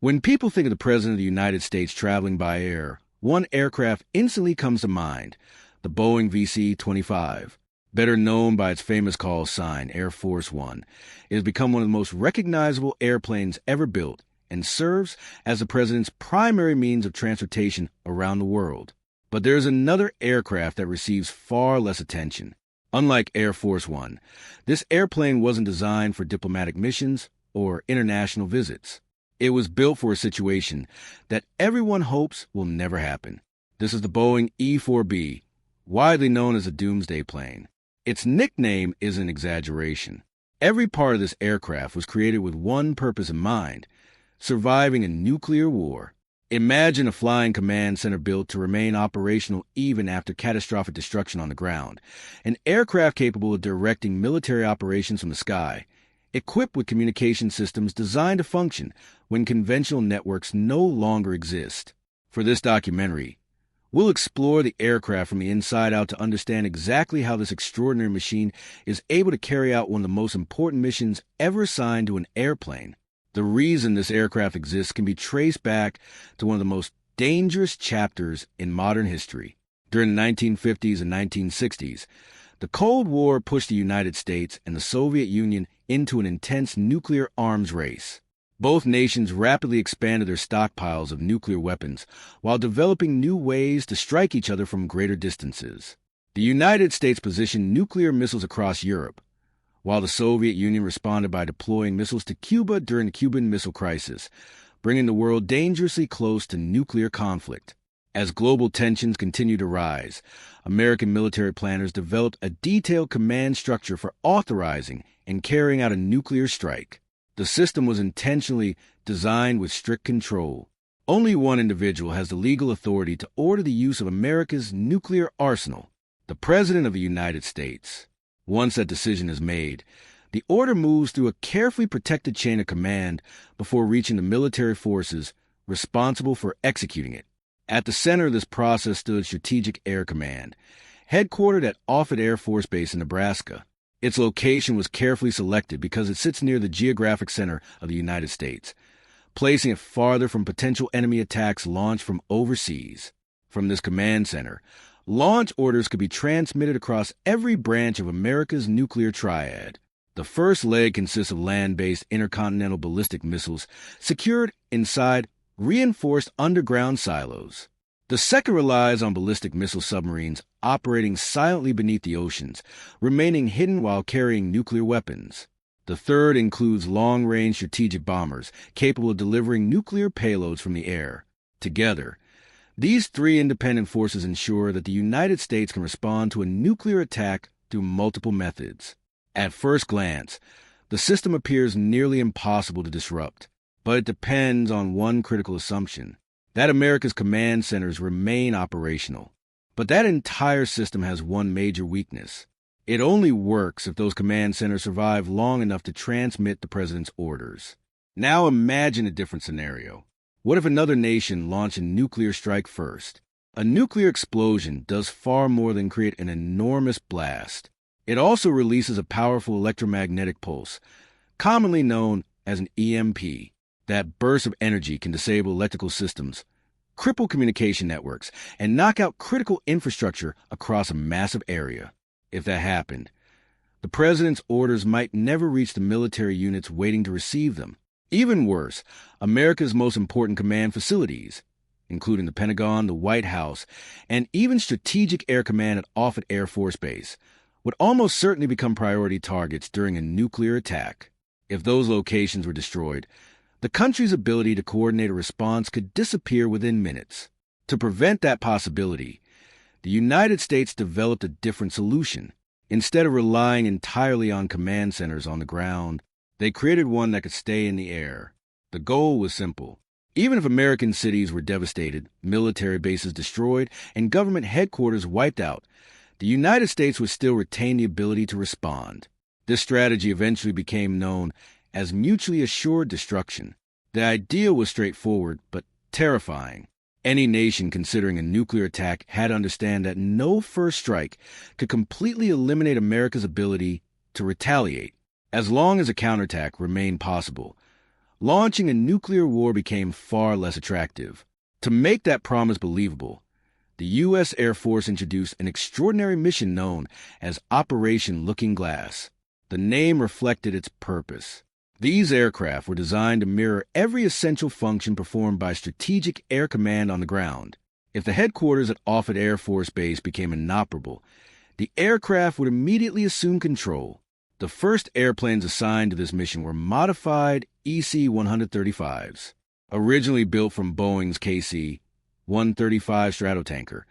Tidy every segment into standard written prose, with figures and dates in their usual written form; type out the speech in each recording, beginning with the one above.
When people think of the President of the United States traveling by air, one aircraft instantly comes to mind, the Boeing VC-25. Better known by its famous call sign, Air Force One, it has become one of the most recognizable airplanes ever built and serves as the President's primary means of transportation around the world. But there is another aircraft that receives far less attention. Unlike Air Force One, this airplane wasn't designed for diplomatic missions or international visits. It was built for a situation that everyone hopes will never happen. This is the Boeing E-4B, widely known as the Doomsday Plane. Its nickname is an exaggeration. Every part of this aircraft was created with one purpose in mind: surviving a nuclear war. Imagine a flying command center built to remain operational even after catastrophic destruction on the ground, an aircraft capable of directing military operations from the sky, equipped with communication systems designed to function when conventional networks no longer exist. For this documentary, we'll explore the aircraft from the inside out to understand exactly how this extraordinary machine is able to carry out one of the most important missions ever assigned to an airplane. The reason this aircraft exists can be traced back to one of the most dangerous chapters in modern history. During the 1950s and 1960s, the Cold War pushed the United States and the Soviet Union into an intense nuclear arms race. Both nations rapidly expanded their stockpiles of nuclear weapons while developing new ways to strike each other from greater distances. The United States positioned nuclear missiles across Europe, while the Soviet Union responded by deploying missiles to Cuba during the Cuban Missile Crisis, bringing the world dangerously close to nuclear conflict. As global tensions continued to rise, American military planners developed a detailed command structure for authorizing and carrying out a nuclear strike. The system was intentionally designed with strict control. Only one individual has the legal authority to order the use of America's nuclear arsenal: the President of the United States. Once that decision is made, the order moves through a carefully protected chain of command before reaching the military forces responsible for executing it. At the center of this process stood Strategic Air Command, headquartered at Offutt Air Force Base in Nebraska. Its location was carefully selected because it sits near the geographic center of the United States, placing it farther from potential enemy attacks launched from overseas. From this command center, launch orders could be transmitted across every branch of America's nuclear triad. The first leg consists of land-based intercontinental ballistic missiles secured inside reinforced underground silos. The second relies on ballistic missile submarines operating silently beneath the oceans, remaining hidden while carrying nuclear weapons. The third includes long-range strategic bombers capable of delivering nuclear payloads from the air. Together, these three independent forces ensure that the United States can respond to a nuclear attack through multiple methods. At first glance, the system appears nearly impossible to disrupt, but it depends on one critical assumption: that America's command centers remain operational. But that entire system has one major weakness. It only works if those command centers survive long enough to transmit the president's orders. Now imagine a different scenario. What if another nation launched a nuclear strike first? A nuclear explosion does far more than create an enormous blast. It also releases a powerful electromagnetic pulse, commonly known as an EMP. That burst of energy can disable electrical systems, cripple communication networks, and knock out critical infrastructure across a massive area. If that happened, the president's orders might never reach the military units waiting to receive them. Even worse, America's most important command facilities, including the Pentagon, the White House, and even Strategic Air Command at Offutt Air Force Base, would almost certainly become priority targets during a nuclear attack. If those locations were destroyed, the country's ability to coordinate a response could disappear within minutes. To prevent that possibility, the United States developed a different solution. Instead of relying entirely on command centers on the ground, they created one that could stay in the air. The goal was simple. Even if American cities were devastated, military bases destroyed, and government headquarters wiped out, the United States would still retain the ability to respond. This strategy eventually became known as mutually assured destruction. The idea was straightforward, but terrifying. Any nation considering a nuclear attack had to understand that no first strike could completely eliminate America's ability to retaliate. As long as a counterattack remained possible, launching a nuclear war became far less attractive. To make that promise believable, the U.S. Air Force introduced an extraordinary mission known as Operation Looking Glass. The name reflected its purpose. These aircraft were designed to mirror every essential function performed by Strategic Air Command on the ground. If the headquarters at Offutt Air Force Base became inoperable, the aircraft would immediately assume control. The first airplanes assigned to this mission were modified EC-135s. Originally built from Boeing's KC-135 Stratotanker,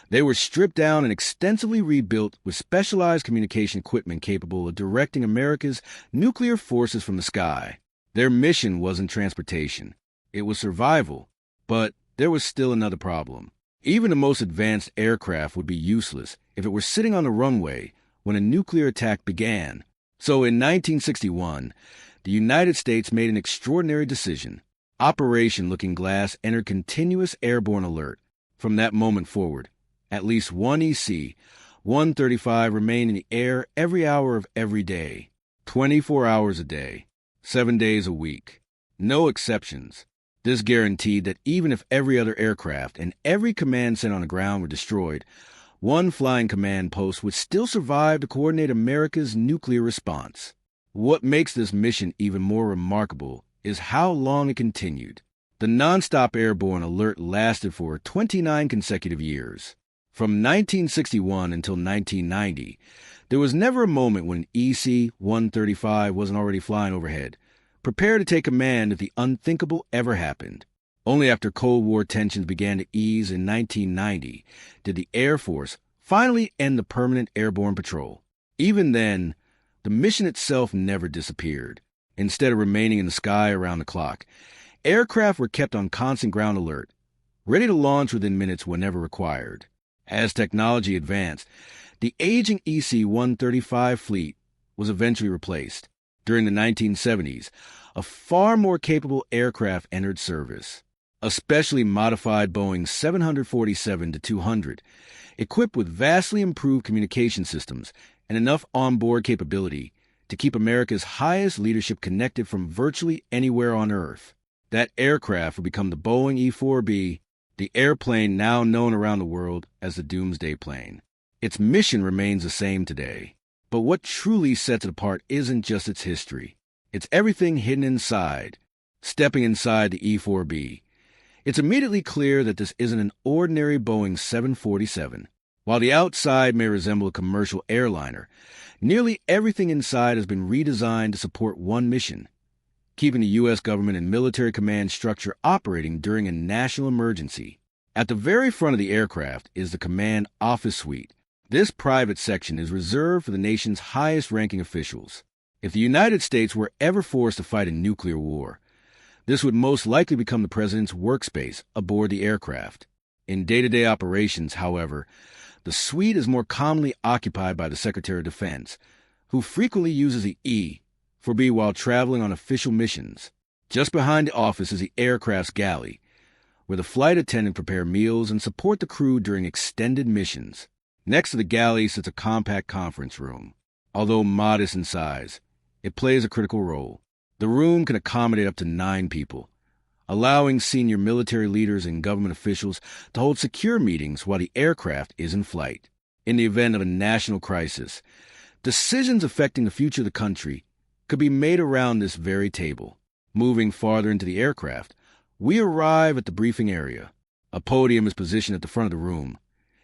they were stripped down and extensively rebuilt with specialized communication equipment capable of directing America's nuclear forces from the sky. Their mission wasn't transportation. It was survival. But there was still another problem. Even the most advanced aircraft would be useless if it were sitting on the runway when a nuclear attack began. So in 1961, the United States made an extraordinary decision. Operation Looking Glass entered continuous airborne alert. From that moment forward, at least one EC-135 remained in the air every hour of every day, 24 hours a day, 7 days a week. No exceptions. This guaranteed that even if every other aircraft and every command center on the ground were destroyed, one flying command post would still survive to coordinate America's nuclear response. What makes this mission even more remarkable is how long it continued. The nonstop airborne alert lasted for 29 consecutive years. From 1961 until 1990, there was never a moment when an EC-135 wasn't already flying overhead, prepared to take command if the unthinkable ever happened. Only after Cold War tensions began to ease in 1990 did the Air Force finally end the permanent airborne patrol. Even then, the mission itself never disappeared. Instead of remaining in the sky around the clock, aircraft were kept on constant ground alert, ready to launch within minutes whenever required. As technology advanced, the aging EC-135 fleet was eventually replaced. During the 1970s, a far more capable aircraft entered service. A specially modified Boeing 747-200, equipped with vastly improved communication systems and enough onboard capability to keep America's highest leadership connected from virtually anywhere on Earth. That aircraft would become the Boeing E-4B, the airplane now known around the world as the Doomsday Plane. Its mission remains the same today. But what truly sets it apart isn't just its history. It's everything hidden inside. Stepping inside the E-4B, it's immediately clear that this isn't an ordinary Boeing 747. While the outside may resemble a commercial airliner, nearly everything inside has been redesigned to support one mission: keeping the U.S. government and military command structure operating during a national emergency. At the very front of the aircraft is the Command Office Suite. This private section is reserved for the nation's highest-ranking officials. If the United States were ever forced to fight a nuclear war, this would most likely become the president's workspace aboard the aircraft. In day-to-day operations, however, the suite is more commonly occupied by the Secretary of Defense, who frequently uses the E-4B while traveling on official missions. Just behind the office is the aircraft's galley, where the flight attendants prepare meals and support the crew during extended missions. Next to the galley sits a compact conference room. Although modest in size, it plays a critical role. The room can accommodate up to 9 people, allowing senior military leaders and government officials to hold secure meetings while the aircraft is in flight. In the event of a national crisis, decisions affecting the future of the country could be made around this very table. Moving farther into the aircraft, we arrive at the briefing area. A podium is positioned at the front of the room,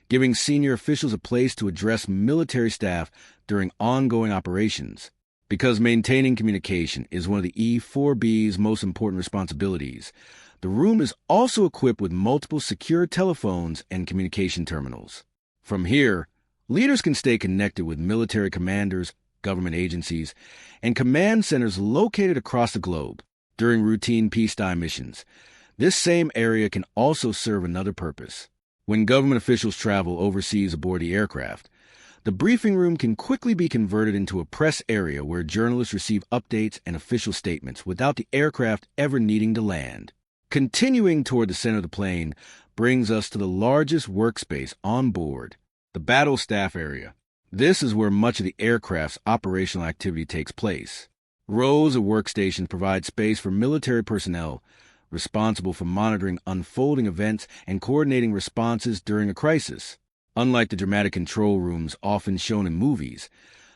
giving senior officials a place to address military staff during ongoing operations. Because maintaining communication is one of the E-4B's most important responsibilities, the room is also equipped with multiple secure telephones and communication terminals. From here, leaders can stay connected with military commanders, government agencies, and command centers located across the globe. During routine peacetime missions, this same area can also serve another purpose. When government officials travel overseas aboard the aircraft, the briefing room can quickly be converted into a press area where journalists receive updates and official statements without the aircraft ever needing to land. Continuing toward the center of the plane brings us to the largest workspace on board, the battle staff area. This is where much of the aircraft's operational activity takes place. Rows of workstations provide space for military personnel responsible for monitoring unfolding events and coordinating responses during a crisis. Unlike the dramatic control rooms often shown in movies,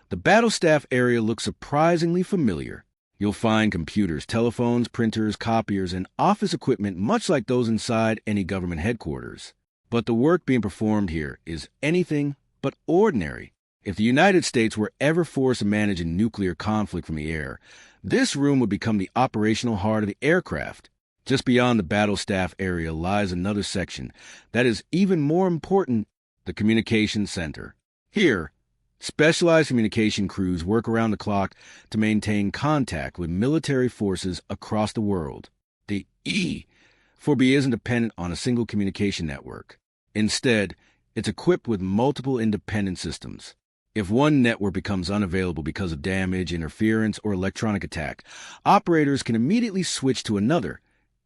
the battle staff area looks surprisingly familiar. You'll find computers, telephones, printers, copiers, and office equipment much like those inside any government headquarters. But the work being performed here is anything but ordinary. If the United States were ever forced to manage a nuclear conflict from the air, this room would become the operational heart of the aircraft. Just beyond the battle staff area lies another section that is even more important, the communications center. Here, specialized communication crews work around the clock to maintain contact with military forces across the world. The E-4B isn't dependent on a single communication network. Instead, it's equipped with multiple independent systems. If one network becomes unavailable because of damage, interference, or electronic attack, operators can immediately switch to another,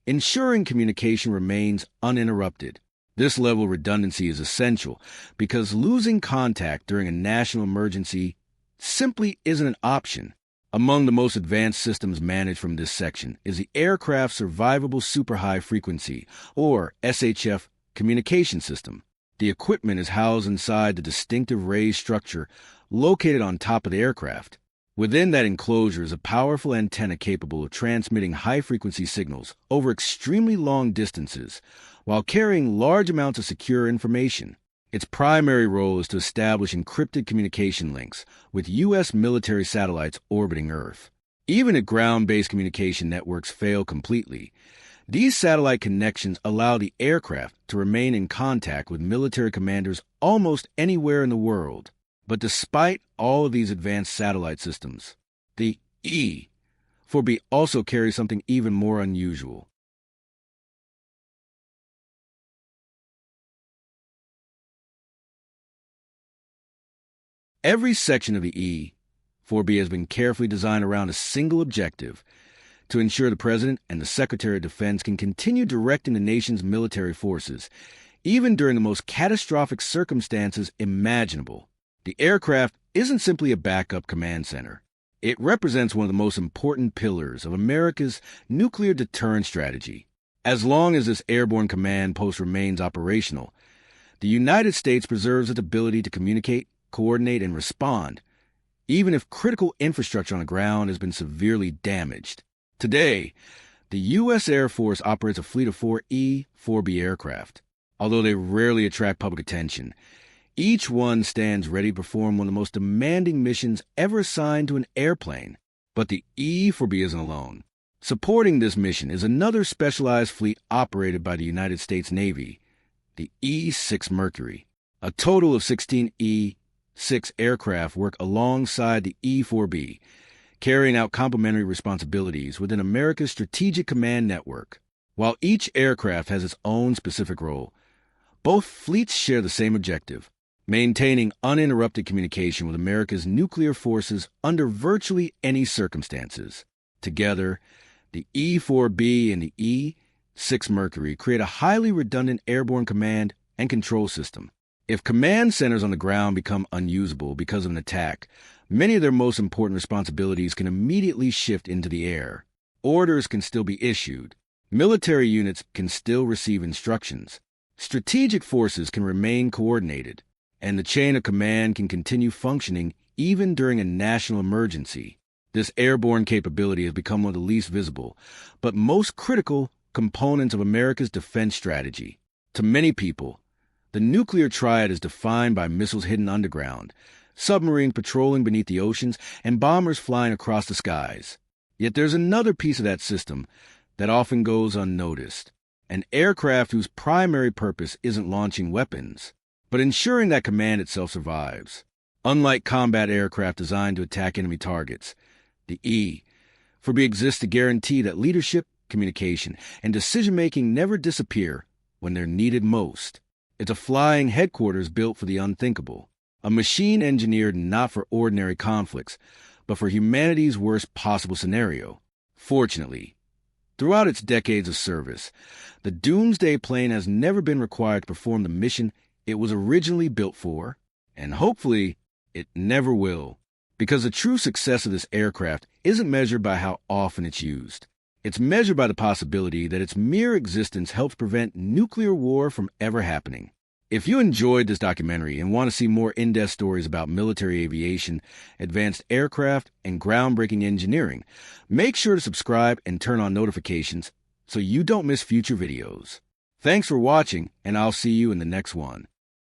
ensuring communication remains uninterrupted. This level of redundancy is essential because losing contact during a national emergency simply isn't an option. Among the most advanced systems managed from this section is the Aircraft Survivable Super High Frequency, or SHF, communication system. The equipment is housed inside the distinctive raised structure located on top of the aircraft. Within that enclosure is a powerful antenna capable of transmitting high-frequency signals over extremely long distances while carrying large amounts of secure information. Its primary role is to establish encrypted communication links with U.S. military satellites orbiting Earth. Even if ground-based communication networks fail completely, these satellite connections allow the aircraft to remain in contact with military commanders almost anywhere in the world. But despite all of these advanced satellite systems, the E-4B also carries something even more unusual. Every section of the E-4B has been carefully designed around a single objective: to ensure the President and the Secretary of Defense can continue directing the nation's military forces, even during the most catastrophic circumstances imaginable. The aircraft isn't simply a backup command center. It represents one of the most important pillars of America's nuclear deterrence strategy. As long as this airborne command post remains operational, the United States preserves its ability to communicate, coordinate, and respond, even if critical infrastructure on the ground has been severely damaged. Today, the U.S. Air Force operates a fleet of 4 E-4B aircraft. Although they rarely attract public attention, each one stands ready to perform one of the most demanding missions ever assigned to an airplane. But the E-4B isn't alone. Supporting this mission is another specialized fleet operated by the United States Navy, the E-6 Mercury. A total of 16 E-6 aircraft work alongside the E-4B, carrying out complementary responsibilities within America's strategic command network. While each aircraft has its own specific role, both fleets share the same objective: maintaining uninterrupted communication with America's nuclear forces under virtually any circumstances. Together, the E-4B and the E-6 Mercury create a highly redundant airborne command and control system. If command centers on the ground become unusable because of an attack, many of their most important responsibilities can immediately shift into the air. Orders can still be issued. Military units can still receive instructions. Strategic forces can remain coordinated, and the chain of command can continue functioning even during a national emergency. This airborne capability has become one of the least visible, but most critical components of America's defense strategy. To many people, the nuclear triad is defined by missiles hidden underground, submarines patrolling beneath the oceans, and bombers flying across the skies. Yet there's another piece of that system that often goes unnoticed: an aircraft whose primary purpose isn't launching weapons, but ensuring that command itself survives. Unlike combat aircraft designed to attack enemy targets, the E-4B exists to guarantee that leadership, communication, and decision-making never disappear when they're needed most. It's a flying headquarters built for the unthinkable, a machine engineered not for ordinary conflicts, but for humanity's worst possible scenario. Fortunately, throughout its decades of service, the Doomsday Plane has never been required to perform the mission it was originally built for, and hopefully, it never will. Because the true success of this aircraft isn't measured by how often it's used. It's measured by the possibility that its mere existence helps prevent nuclear war from ever happening. If you enjoyed this documentary and want to see more in-depth stories about military aviation, advanced aircraft, and groundbreaking engineering, make sure to subscribe and turn on notifications so you don't miss future videos. Thanks for watching, and I'll see you in the next one.